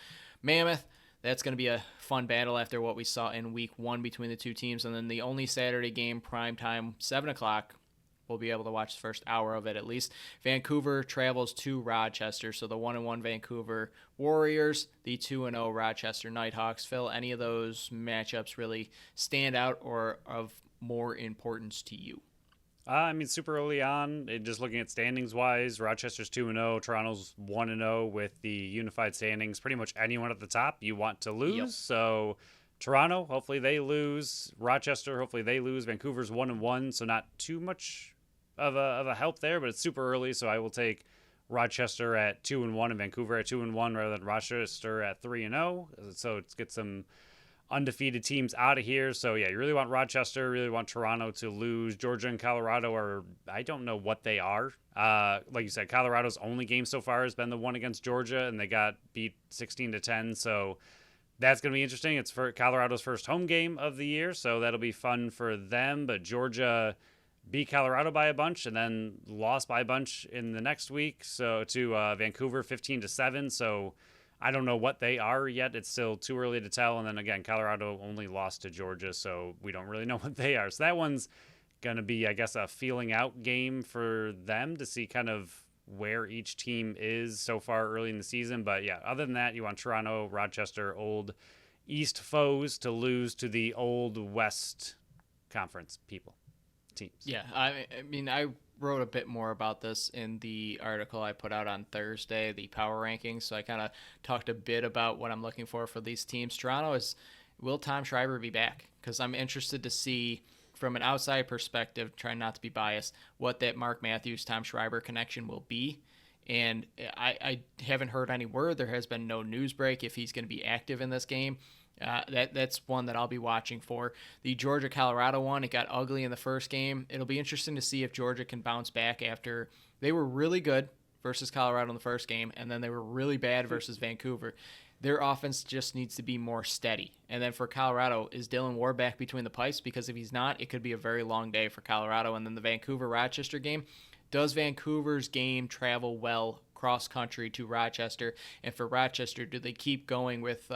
Mammoth. That's going to be a fun battle after what we saw in week 1 between the two teams. And then the only Saturday game, prime time, 7 o'clock. We'll be able to watch the first hour of it at least. Vancouver travels to Rochester. So the 1-1 Vancouver Warriors, the 2-0 Rochester Nighthawks. Phil, any of those matchups really stand out or of more importance to you? Super early on, just looking at standings wise, Rochester's 2-0, Toronto's 1-0 with the unified standings. Pretty much anyone at the top you want to lose. Yep. So Toronto, hopefully they lose. Rochester, hopefully they lose. Vancouver's 1-1, so not too much of a help there, but it's super early. So I will take Rochester at 2-1 and Vancouver at 2-1 rather than Rochester at 3-0. So it's get some undefeated teams out of here. So yeah, you really want Rochester, really want Toronto to lose. Georgia and Colorado are, I don't know what they are. Like you said, Colorado's only game so far has been the one against Georgia, and they got beat 16-10. So that's going to be interesting. It's for Colorado's first home game of the year, so that'll be fun for them. But Georgia beat Colorado by a bunch and then lost by a bunch in the next week, so to Vancouver 15-7. So I don't know what they are yet. It's still too early to tell. And then again, Colorado only lost to Georgia, so we don't really know what they are. So that one's going to be, I guess, a feeling out game for them to see kind of where each team is so far early in the season. But yeah, other than that, you want Toronto, Rochester, old East foes to lose to the old West Conference teams. Yeah, I mean, I wrote a bit more about this in the article I put out on Thursday, the power rankings. So I kind of talked a bit about what I'm looking for these teams. Toronto is, will Tom Schreiber be back? Because I'm interested to see from an outside perspective, trying not to be biased, what that Mark Matthews, Tom Schreiber connection will be. And I haven't heard any word. There has been no news break if he's going to be active in this game. That's one that I'll be watching for. The Georgia-Colorado one, it got ugly in the first game. It'll be interesting to see if Georgia can bounce back after they were really good versus Colorado in the first game, and then they were really bad versus Vancouver. Their offense just needs to be more steady. And then for Colorado, is Dylan Ward back between the pipes? Because if he's not, it could be a very long day for Colorado. And then the Vancouver-Rochester game, does Vancouver's game travel well cross-country to Rochester? And for Rochester, do they keep going with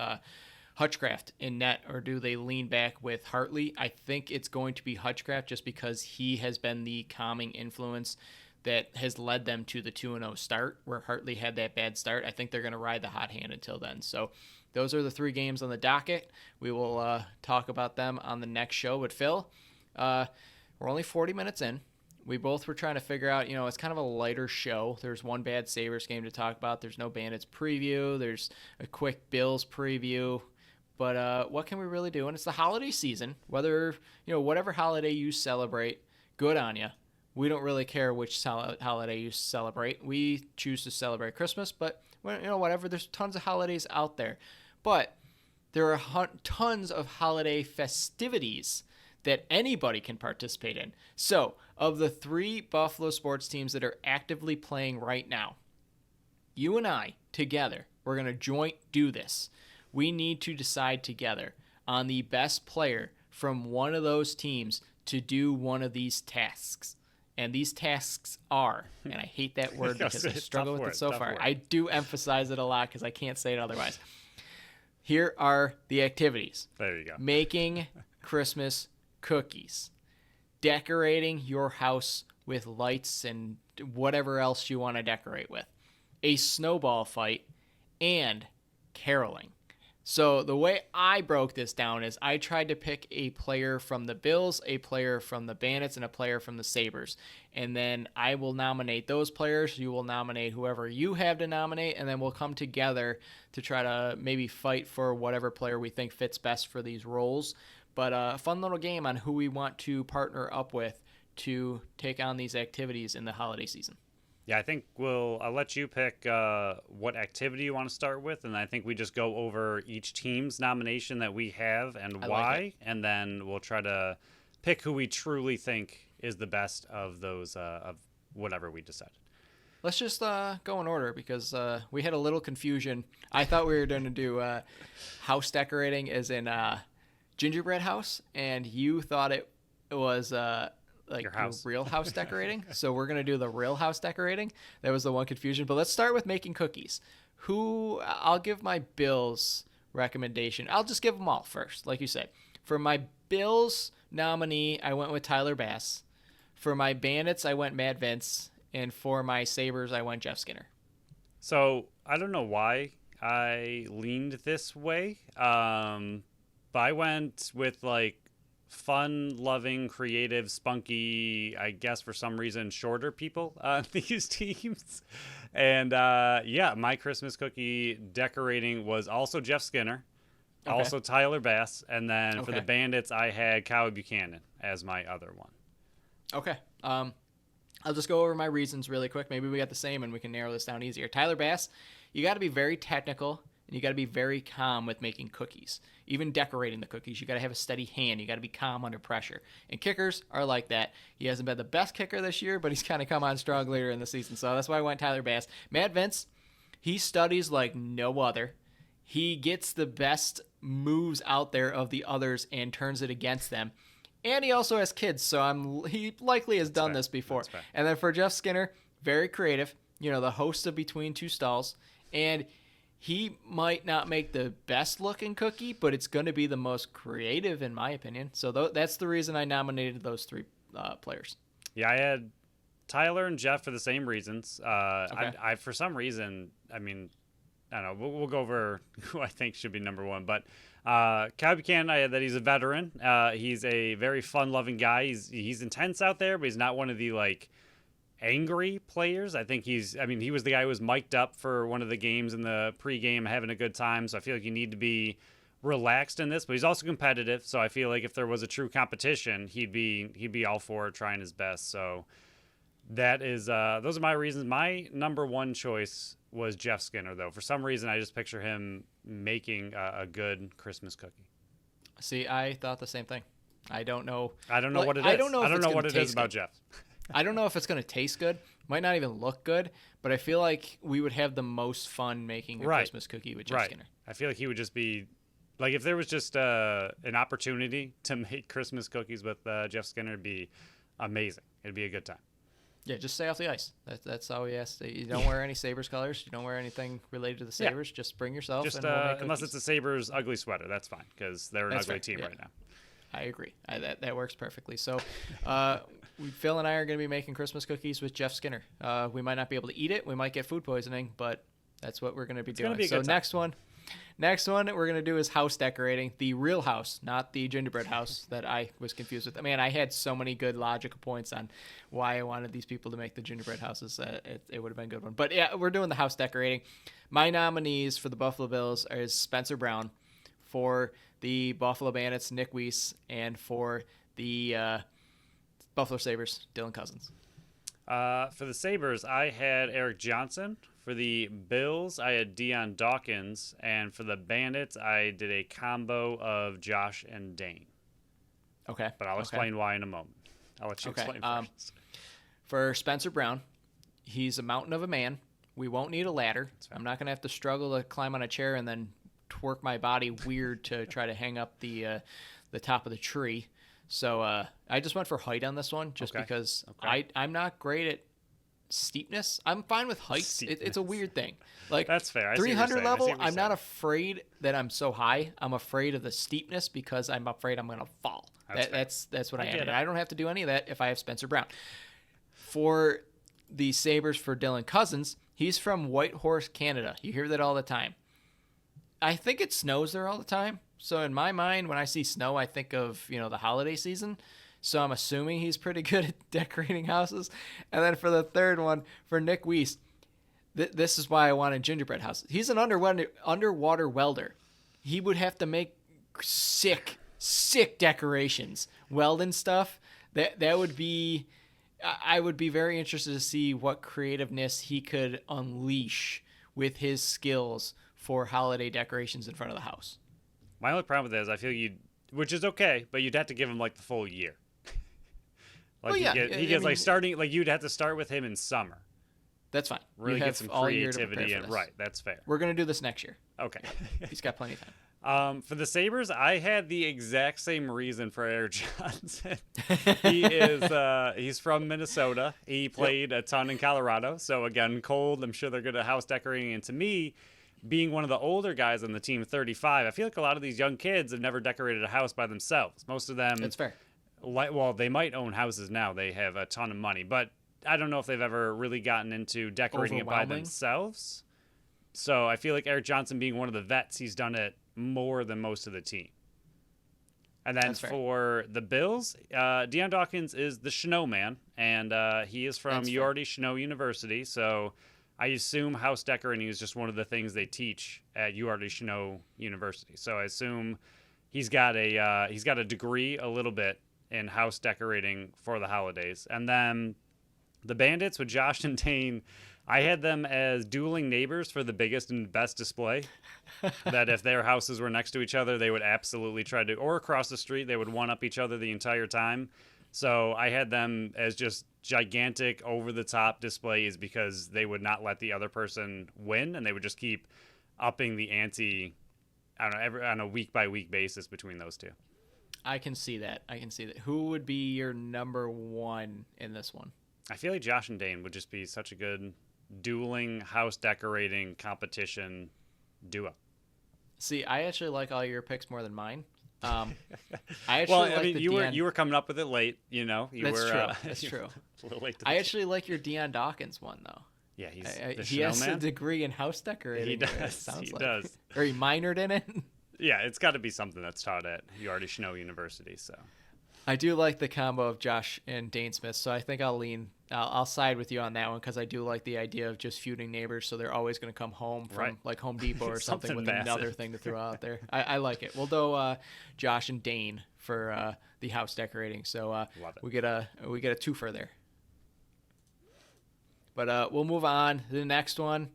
Hutchcraft in net, or do they lean back with Hartley? I think it's going to be Hutchcraft just because he has been the calming influence that has led them to the 2-0 start, where Hartley had that bad start. I think they're going to ride the hot hand until then. So those are the 3 games on the docket. We will talk about them on the next show. But Phil, we're only 40 minutes in. We both were trying to figure out, it's kind of a lighter show. There's one bad Sabres game to talk about. There's no Bandits preview. There's a quick Bills preview. But what can we really do? And it's the holiday season. Whether, whatever holiday you celebrate, good on you. We don't really care which holiday you celebrate. We choose to celebrate Christmas, but whatever. There's tons of holidays out there, but there are tons of holiday festivities that anybody can participate in. So, of the 3 Buffalo sports teams that are actively playing right now, you and I together, we're going to joint do this. We need to decide together on the best player from one of those teams to do one of these tasks. And these tasks are, and I hate that word because I struggle with it so far. I do emphasize it a lot because I can't say it otherwise. Here are the activities. There you go. Making Christmas cookies. Decorating your house with lights and whatever else you want to decorate with. A snowball fight. And caroling. So the way I broke this down is I tried to pick a player from the Bills, a player from the Bandits, and a player from the Sabres. And then I will nominate those players. You will nominate whoever you have to nominate, and then we'll come together to try to maybe fight for whatever player we think fits best for these roles. But a fun little game on who we want to partner up with to take on these activities in the holiday season. Yeah, I think I'll let you pick what activity you want to start with, and I think we just go over each team's nomination that we have and why, and then we'll try to pick who we truly think is the best of those of whatever we decided. Let's just go in order because we had a little confusion. I thought we were going to do house decorating as in gingerbread house, and you thought it was like real house decorating. So we're going to do the real house decorating. That was the one confusion. But let's start with making cookies. I'll give my Bills recommendation. I'll just give them all first, like you said. For my Bills nominee, I went with Tyler Bass. For my Bandits, I went Matt Vince. And for my Sabres, I went Jeff Skinner. So I don't know why I leaned this way. But I went with like fun-loving, creative, spunky, I guess for some reason, shorter people on these teams. And my Christmas cookie decorating was also Jeff Skinner, also Tyler Bass, and then for the Bandits, I had Kyle Buchanan as my other one. Okay. I'll just go over my reasons really quick. Maybe we got the same and we can narrow this down easier. Tyler Bass, you got to be very technical and you got to be very calm with making cookies. Even decorating the cookies, you got to have a steady hand. You got to be calm under pressure. And kickers are like that. He hasn't been the best kicker this year, but he's kind of come on strong later in the season. So that's why I went Tyler Bass. Matt Vince, he studies like no other. He gets the best moves out there of the others and turns it against them. And he also has kids, so he likely has done this before. And then for Jeff Skinner, very creative, the host of Between Two Stalls. And he might not make the best looking cookie, but it's going to be the most creative in my opinion. So that's the reason I nominated those 3 players. Yeah, I had Tyler and Jeff for the same reasons. I for some reason, I don't know, we'll go over who I think should be number 1, but Kyle Buchanan, I had that he's a veteran. He's a very fun-loving guy. He's intense out there, but he's not one of the angry players. I think he was the guy who was mic'd up for one of the games in the pregame, having a good time. So I feel like you need to be relaxed in this, but he's also competitive. So I feel like if there was a true competition, he'd be all for it, trying his best. So that is those are my reasons. My number 1 choice was Jeff Skinner, though. For some reason, I just picture him making a good Christmas cookie. See, I thought the same thing. I don't know what it is. I don't know what it is about Jeff. I don't know if it's going to taste good. Might not even look good, but I feel like we would have the most fun making a Christmas cookie with Jeff Skinner. I feel like he would just be like, if there was just an opportunity to make Christmas cookies with Jeff Skinner, it'd be amazing. It'd be a good time. Yeah, just stay off the ice. That's all we ask. You don't wear any Sabres colors. You don't wear anything related to the Sabres. Yeah. Just bring yourself. Just and we'll make unless it's a Sabres ugly sweater, that's fine because they're an ugly team right now. I agree. That works perfectly. So, Phil and I are going to be making Christmas cookies with Jeff Skinner. We might not be able to eat it. We might get food poisoning, but that's what we're going to be doing. So next one we're going to do is house decorating. The real house, not the gingerbread house that I was confused with. Man, I had so many good logical points on why I wanted these people to make the gingerbread houses. It would have been a good one. But yeah, we're doing the house decorating. My nominees for the Buffalo Bills is Spencer Brown. For the Buffalo Bandits, Nick Weiss. And for the Buffalo Sabres, Dylan Cousins. For the Sabres, I had Eric Johnson. For the Bills, I had Dion Dawkins. And for the Bandits, I did a combo of Josh and Dane. Okay. But I'll explain why in a moment. I'll let you explain first. For Spencer Brown, he's a mountain of a man. We won't need a ladder. I'm not going to have to struggle to climb on a chair and then twerk my body weird to try to hang up the top of the tree. So I just went for height on this one just because I'm not great at steepness. I'm fine with heights. It's a weird thing. Like that's fair. 300 level, I'm not afraid that I'm so high. I'm afraid of the steepness because I'm afraid I'm going to fall. That's what I am. And I don't have to do any of that if I have Spencer Brown. For the Sabres, for Dylan Cousins, he's from Whitehorse, Canada. You hear that all the time. I think it snows there all the time. So in my mind, when I see snow, I think of, the holiday season. So I'm assuming he's pretty good at decorating houses. And then for the third one, for Nick Weiss, this is why I wanted gingerbread houses. He's an underwater welder. He would have to make sick decorations, welding stuff. That would be... I would be very interested to see what creativeness he could unleash with his skills for holiday decorations in front of the house. My only problem with that is I feel which is okay, but you'd have to give him like the full year. He gets starting, you'd have to start with him in summer. That's fine. Really get some creativity in. Right, that's fair. We're going to do this next year. Okay. He's got plenty of time. For the Sabres, I had the exact same reason for Eric Johnson. He's from Minnesota. He played a ton in Colorado. So again, cold. I'm sure they're good at house decorating. And to me, being one of the older guys on the team, 35, I feel like a lot of these young kids have never decorated a house by themselves. Most of them, that's fair. Well, they might own houses now. They have a ton of money, but I don't know if they've ever really gotten into decorating it by themselves. So I feel like Eric Johnson being one of the vets, he's done it more than most of the team. And then for the Bills, Dion Dawkins is the Snowman, and he is from UArty Snow University. So I assume house decorating is just one of the things they teach at UArty Snow University. So I assume he's got a degree a little bit in house decorating for the holidays. And then the Bandits with Josh and Dane, I had them as dueling neighbors for the biggest and best display. That if their houses were next to each other, they would absolutely try to, or across the street, they would one-up each other the entire time. So I had them as just gigantic, over-the-top displays because they would not let the other person win, and they would just keep upping the ante on a week-by-week basis between those two. I can see that. Who would be your number one in this one? I feel like Josh and Dane would just be such a good dueling, house decorating competition duo. See, I actually like all your picks more than mine. You were coming up with it late, That's true. A little late. I actually like your Dion Dawkins one though. Yeah, he has a degree in house decorating. He does. He does. Or he minored in it. Yeah, it's got to be something that's taught at UArty Snow University. So I do like the combo of Josh and Dane Smith, so I think I'll side with you on that one because I do like the idea of just feuding neighbors, so they're always going to come home from like Home Depot or something with massive. Another thing to throw out there. I like it. We'll do Josh and Dane for the house decorating, so we get a twofer there. But we'll move on to the next one.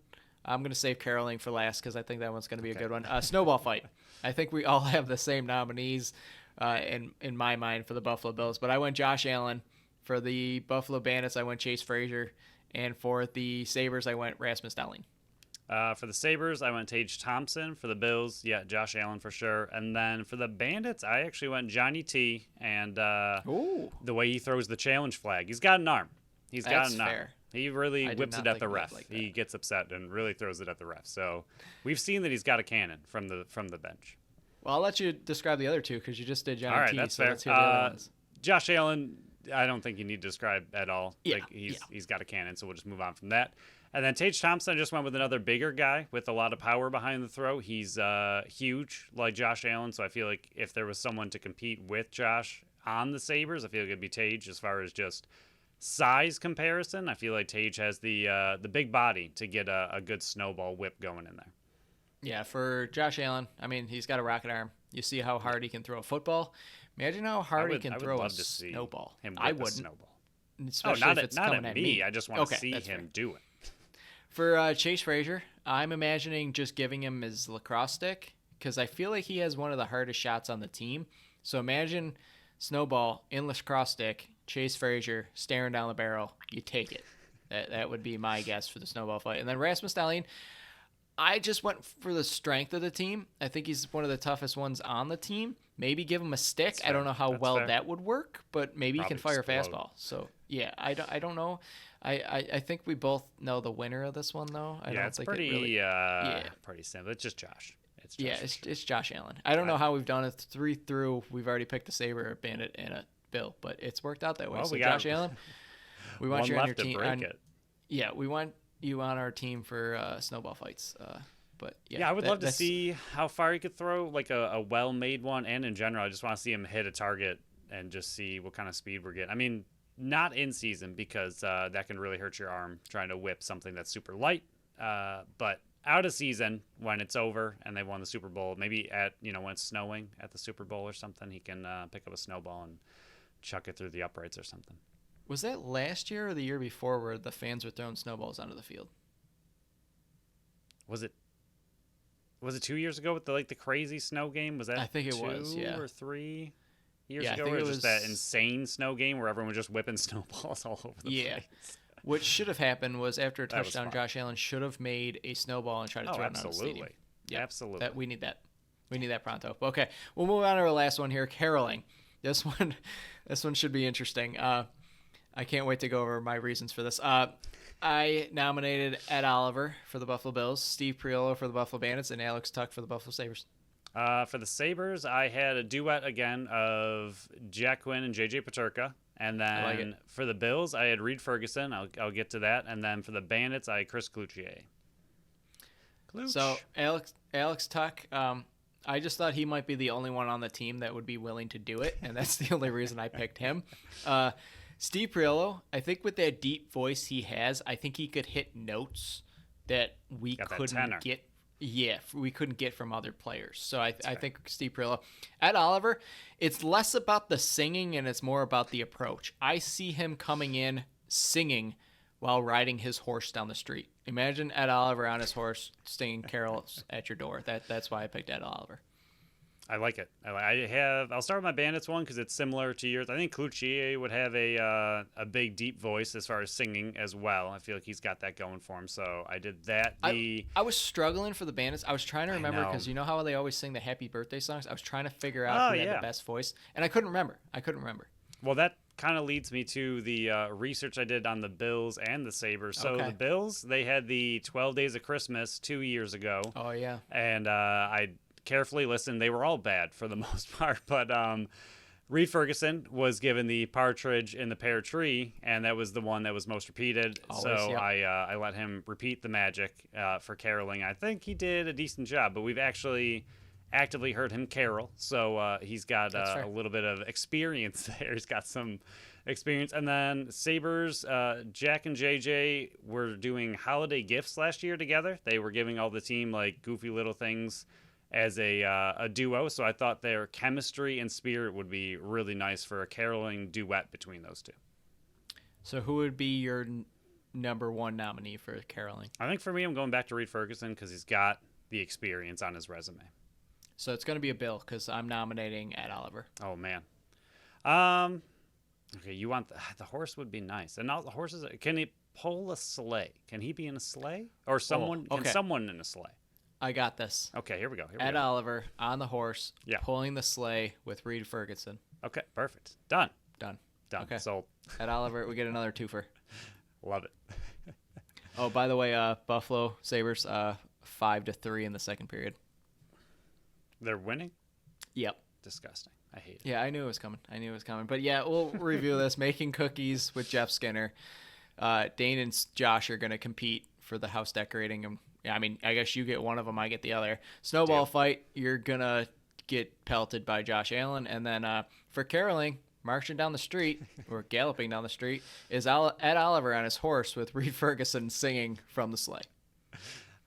I'm going to save caroling for last because I think that one's going to be a good one. Snowball Fight. I think we all have the same nominees in my mind for the Buffalo Bills, but I went Josh Allen. For the Buffalo Bandits, I went Chase Frazier, and for the Sabres, I went Rasmus Dahlin. For the Sabres, I went Tage Thompson. For the Bills, Josh Allen for sure. And then for the Bandits, I actually went Johnny T. And the way he throws the challenge flag, he's got an arm. That's fair. He really whips it at the ref. He gets upset and really throws it at the ref. So we've seen that he's got a cannon from the bench. Well, I'll let you describe the other two because you just did Johnny T. All right, that's fair. Let's hear the other ones. Josh Allen, I don't think you need to describe at all. Yeah, he's got a cannon, so we'll just move on from that. And then Tage Thompson, I just went with another bigger guy with a lot of power behind the throw. He's huge like Josh Allen, so I feel like if there was someone to compete with Josh on the Sabres, I feel like it'd be Tage as far as just size comparison. I feel like Tage has the big body to get a good snowball whip going in there. Yeah, for Josh Allen, I mean, he's got a rocket arm. You see how hard he can throw a football. Imagine how hard he I can would throw a love to see snowball. him whip I a wouldn't, snowball. especially Not if it's not coming at at me. I just want to see that's him fair. do it. For Chase Frazier, I'm imagining just giving him his lacrosse stick because I feel like he has one of the hardest shots on the team. So imagine Snowball in lacrosse stick, Chase Frazier staring down the barrel. You take it. That would be my guess for the Snowball Fight. And then Rasmus Dahlin, I just went for the strength of the team. I think he's one of the toughest ones on the team. Maybe give him a stick. I don't know how well that would work, but maybe he can fire a fastball. So yeah, I don't know. I think we both know the winner of this one though. I don't It's think pretty it really, pretty simple. It's just Josh. It's Josh Allen. I don't know how we've done it 3 through. We've already picked a Sabre, a Bandit, and a Bill, but it's worked out that way. Well, so Josh Allen, we want you on your team. Yeah, we want you on our team for Snowball Fights. But I would love to see how far he could throw, like a well-made one, and in general, I just want to see him hit a target and just see what kind of speed we're getting. I mean, not in season because that can really hurt your arm trying to whip something that's super light. But out of season, when it's over and they won the Super Bowl, maybe when it's snowing at the Super Bowl or something, he can pick up a snowball and chuck it through the uprights or something. Was that last year or the year before where the fans were throwing snowballs onto the field? Was it 2 years ago with the crazy snow game? Was that I think it was, 2 or 3 years I ago? think Or it just was that insane snow game where everyone was just whipping snowballs all over the place? What should have happened was after a touchdown, Josh Allen should have made a snowball and tried to throw it out of the stadium. Yeah, absolutely. We need that. We need that pronto. Okay, we'll move on to our last one here, caroling. This one should be interesting. I can't wait to go over my reasons for this. I nominated Ed Oliver for the Buffalo Bills, Steve Priolo for the Buffalo Bandits, and Alex Tuck for the Buffalo Sabres. For the Sabres, I had a duet again of Jack Quinn and J.J. Paterka. And then for the Bills, I had Reed Ferguson. I'll get to that. And then for the Bandits, I had Chris Cloutier. So Alex Tuck, I just thought he might be the only one on the team that would be willing to do it, and that's the only reason I picked him. Steve Priolo, I think with that deep voice he has, I think he could hit notes that we couldn't get. Yeah, we couldn't get from other players. So I think Steve Priolo. Ed Oliver, it's less about the singing and it's more about the approach. I see him coming in singing while riding his horse down the street. Imagine Ed Oliver on his horse singing carols at your door. That's why I picked Ed Oliver. I like it. I'll start with my Bandits one because it's similar to yours. I think Cloutier would have a big, deep voice as far as singing as well. I feel like he's got that going for him. So I did that. I was struggling for the Bandits. I was trying to remember because you know how they always sing the happy birthday songs? I was trying to figure out who had the best voice, and I couldn't remember. Well, that kind of leads me to the research I did on the Bills and the Sabres. So the Bills, they had the 12 Days of Christmas 2 years ago. Oh, yeah. And I carefully listened. They were all bad for the most part, but Reed Ferguson was given the Partridge in the Pear Tree, and that was the one that was most repeated. I let him repeat the magic for caroling. I think he did a decent job, but we've actually actively heard him carol, so he's got a little bit of experience there. He's got some experience. And then Sabres, Jack and JJ were doing holiday gifts last year together. They were giving all the team like goofy little things as a duo, so I thought their chemistry and spirit would be really nice for a caroling duet between those two. So who would be your number one nominee for caroling? I think for me, I'm going back to Reed Ferguson because he's got the experience on his resume. So it's going to be a Bill because I'm nominating Ed Oliver. Oh, man. Okay, you want the horse would be nice. And now the horses, can he pull a sleigh? Can he be in a sleigh? Or someone in a sleigh? I got this. Okay, here we go. Ed Oliver on the horse, pulling the sleigh with Reed Ferguson. Okay, perfect. Done. Okay. Sold. Ed Oliver, we get another twofer. Love it. Oh, by the way, Buffalo Sabres 5-3 in the second period. They're winning? Yep. Disgusting. I hate it. Yeah, I knew it was coming. But yeah, we'll review this. Making Cookies with Jeff Skinner. Dane and Josh are going to compete for the house decorating. I mean, I guess you get one of them, I get the other. Snowball Fight, you're going to get pelted by Josh Allen. And then for caroling, marching down the street, or galloping down the street, is Ed Oliver on his horse with Reed Ferguson singing from the sleigh.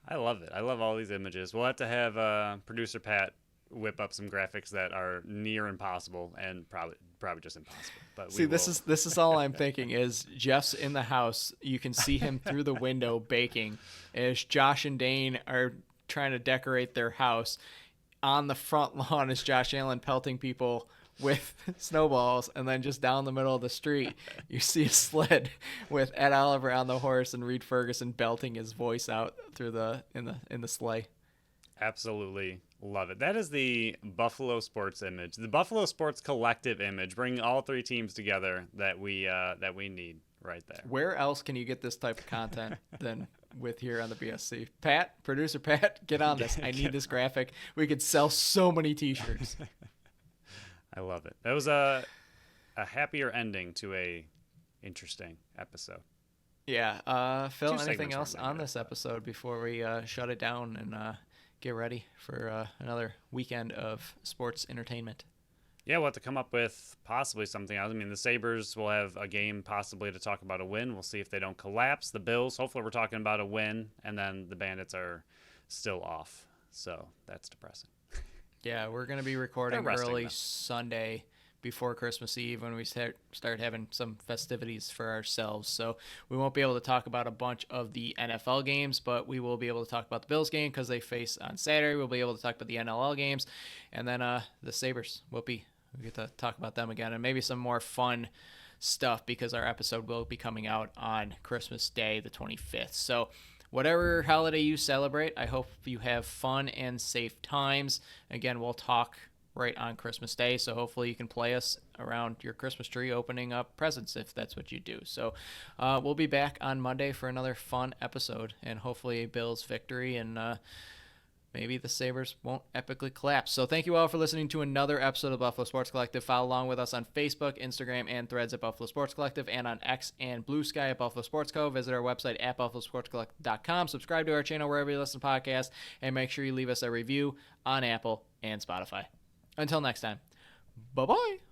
I love it. I love all these images. We'll have to have producer Pat whip up some graphics that are near impossible and probably just impossible. But see, this is all I'm thinking is Jeff's in the house. You can see him through the window baking as Josh and Dane are trying to decorate their house. On the front lawn is Josh Allen pelting people with snowballs, and then just down the middle of the street you see a sled with Ed Oliver on the horse and Reed Ferguson belting his voice out through in the sleigh. Absolutely love it. That is the Buffalo sports image, the Buffalo sports collective image, bringing all three teams together that we need right there. Where else can you get this type of content than with here on the BSC? Producer Pat, get on this. I need this graphic. We could sell so many t-shirts. I love it. That was a happier ending to a interesting episode. Yeah. Phil, anything else on this episode before we shut it down and get ready for another weekend of sports entertainment? Yeah, we'll have to come up with possibly something else. I mean, the Sabres will have a game possibly to talk about a win. We'll see if they don't collapse. The Bills, hopefully we're talking about a win, and then the Bandits are still off. So that's depressing. Yeah, we're going to be recording early them. Sunday before Christmas Eve when we start having some festivities for ourselves. So we won't be able to talk about a bunch of the NFL games, but we will be able to talk about the Bills game because they face on Saturday. We'll be able to talk about the NLL games. And then the Sabres, we get to talk about them again, and maybe some more fun stuff because our episode will be coming out on Christmas Day, the 25th. So whatever holiday you celebrate, I hope you have fun and safe times. Again, we'll talk right on Christmas Day, so hopefully you can play us around your Christmas tree opening up presents if that's what you do. So we'll be back on Monday for another fun episode, and hopefully a Bills victory, and maybe the Sabres won't epically collapse. So thank you all for listening to another episode of Buffalo Sports Collective. Follow along with us on Facebook, Instagram, and Threads at Buffalo Sports Collective, and on X and Blue Sky at Buffalo Sports Co. Visit our website at buffalosportscollective.com. Subscribe to our channel wherever you listen to podcasts, and make sure you leave us a review on Apple and Spotify. Until next time, bye-bye.